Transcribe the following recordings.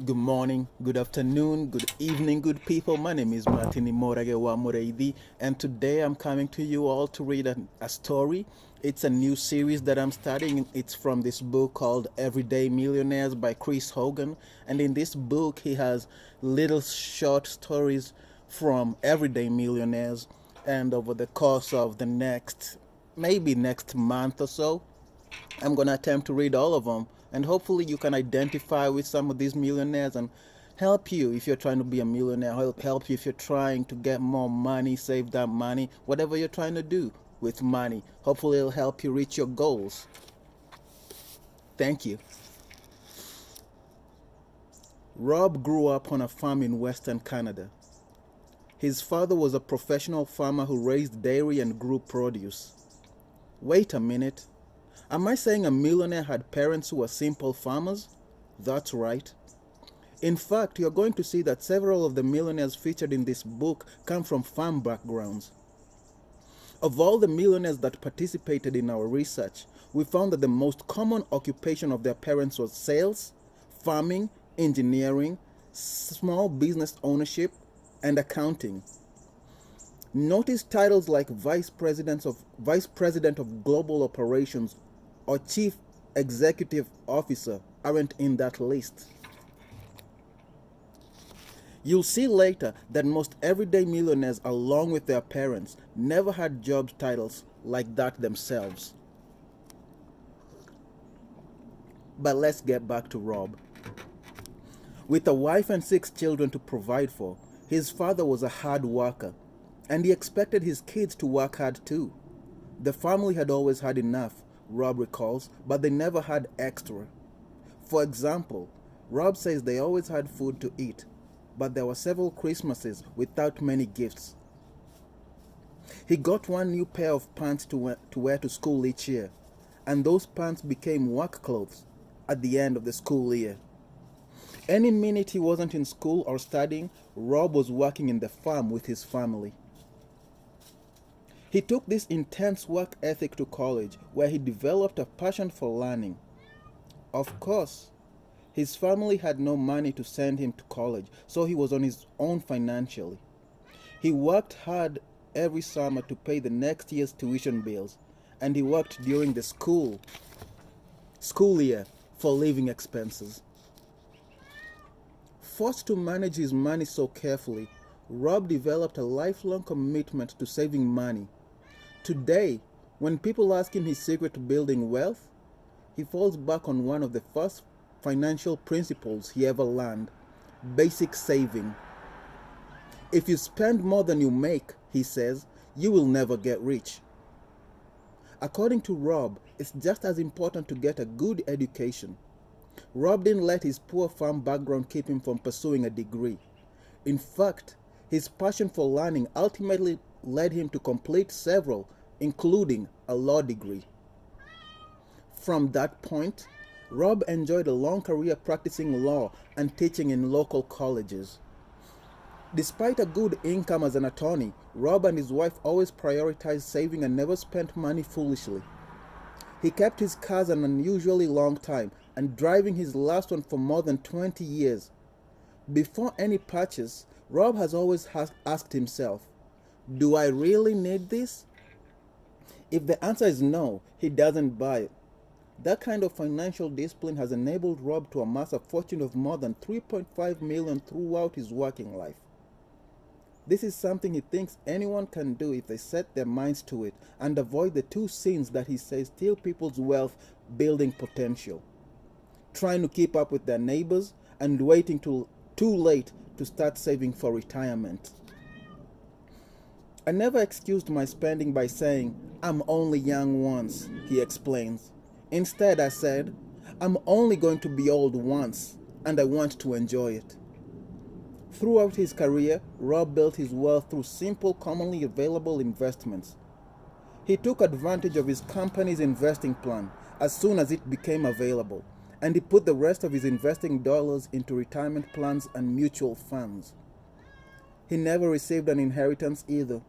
Good morning, good afternoon, good evening, good people. My name is Martini Moragewa Moreidi, and today I'm coming to you all to read a story. It's a new series that I'm starting. It's from this book called Everyday Millionaires by Chris Hogan. And in this book, he has little short stories from everyday millionaires. And over the course of the maybe next month or so, I'm going to attempt to read all of them. And hopefully, you can identify with some of these millionaires and help you if you're trying to be a millionaire, help you if you're trying to get more money, save that money, whatever you're trying to do with money. Hopefully, it'll help you reach your goals. Thank you. Rob grew up on a farm in Western Canada. His father was a professional farmer who raised dairy and grew produce. Wait a minute. Am I saying a millionaire had parents who were simple farmers? That's right. In fact, you're going to see that several of the millionaires featured in this book come from farm backgrounds. Of all the millionaires that participated in our research, we found that the most common occupation of their parents was sales, farming, engineering, small business ownership, and accounting. Notice titles like Vice President of Global Operations or Chief Executive Officer aren't in that list. You'll see later that most everyday millionaires, along with their parents, never had job titles like that themselves. But let's get back to Rob. With a wife and 6 children to provide for, his father was a hard worker, and he expected his kids to work hard too. The family had always had enough, Rob recalls, but they never had extra. For example, Rob says they always had food to eat, but there were several Christmases without many gifts. He got one new pair of pants to wear to school each year, and those pants became work clothes at the end of the school year. Any minute he wasn't in school or studying, Rob was working in the farm with his family. He took this intense work ethic to college, where he developed a passion for learning. Of course, his family had no money to send him to college, so he was on his own financially. He worked hard every summer to pay the next year's tuition bills, and he worked during the school year for living expenses. Forced to manage his money so carefully, Rob developed a lifelong commitment to saving money. Today, when people ask him his secret to building wealth, he falls back on one of the first financial principles he ever learned: basic saving. If you spend more than you make, he says, you will never get rich. According to Rob, it's just as important to get a good education. Rob didn't let his poor farm background keep him from pursuing a degree. In fact, his passion for learning ultimately led him to complete several, including a law degree. From that point, Rob enjoyed a long career practicing law and teaching in local colleges. Despite a good income as an attorney, Rob and his wife always prioritized saving and never spent money foolishly. He kept his cars an unusually long time and driving his last one for more than 20 years. Before any purchase, Rob has always asked himself, do I really need this? If the answer is no, he doesn't buy it. That kind of financial discipline has enabled Rob to amass a fortune of more than $3.5 million throughout his working life. This is something he thinks anyone can do if they set their minds to it and avoid the two sins that he says steal people's wealth building potential: trying to keep up with their neighbors and waiting till too late to start saving for retirement. I never excused my spending by saying, I'm only young once, he explains. Instead, I said, I'm only going to be old once, and I want to enjoy it. Throughout his career, Rob built his wealth through simple, commonly available investments. He took advantage of his company's investing plan as soon as it became available, and he put the rest of his investing dollars into retirement plans and mutual funds. He never received an inheritance either.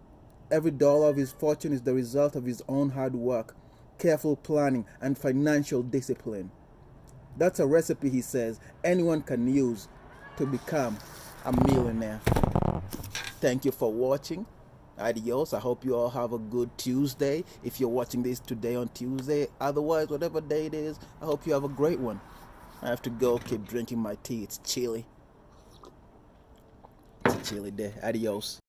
Every dollar of his fortune is the result of his own hard work, careful planning, and financial discipline. That's a recipe, he says, anyone can use to become a millionaire. Thank you for watching. Adios. I hope you all have a good Tuesday. If you're watching this today on Tuesday, otherwise, whatever day it is, I hope you have a great one. I have to go keep drinking my tea. It's chilly. It's a chilly day. Adios.